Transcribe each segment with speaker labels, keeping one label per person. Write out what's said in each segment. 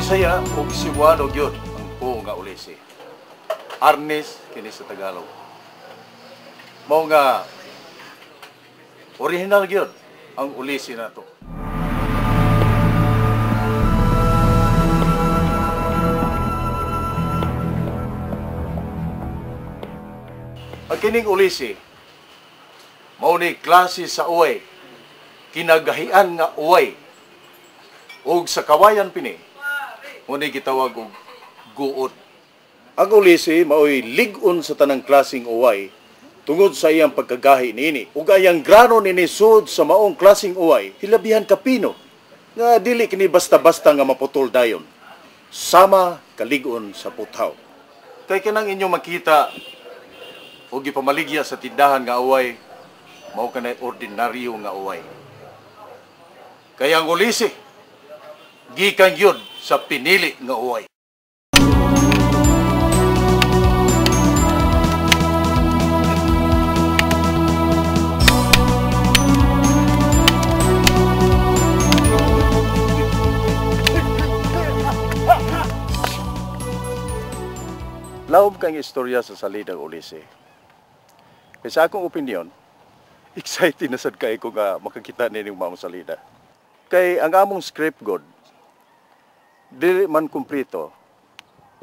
Speaker 1: Bisaya ug Cebuano gyud ang po nga Ulisi. Arnes kini sa Tagalog. Mao nga original gyud ang Ulisi nato. Ang kining Ulisi mao ni klase sa uway, kinagahian nga uway ug sa kawayan pini mao ni gitawag og guod. Ang Ulisi mao'y lig-on sa tanang klaseng uway tungod sa iyang pagkagahi niini ug ayang grano nini sud sa maong klaseng uway hilabihan kapino nga dili kini basta-basta nga maputol dayon sama kalig-on sa puthaw. Kay kanang inyong makita o gipamaligya sa tindahan nga uway, mao kanay ordinaryo nga uway. Kaya ang Ulisi, gikan yun sa pinili nga uway. Laob kang istorya sa salidang Ulisi. Kaya sa akong opinion, excited na sad kay ko nga makakita nining maong salida. Kay ang among script god, dili man kumplito,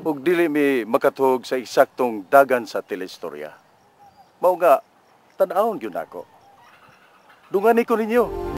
Speaker 1: ug dili mi makatuhog sa eksaktong dagan sa telestorya. Mao nga, tan-awon gyud nako. Dungani ko ninyo.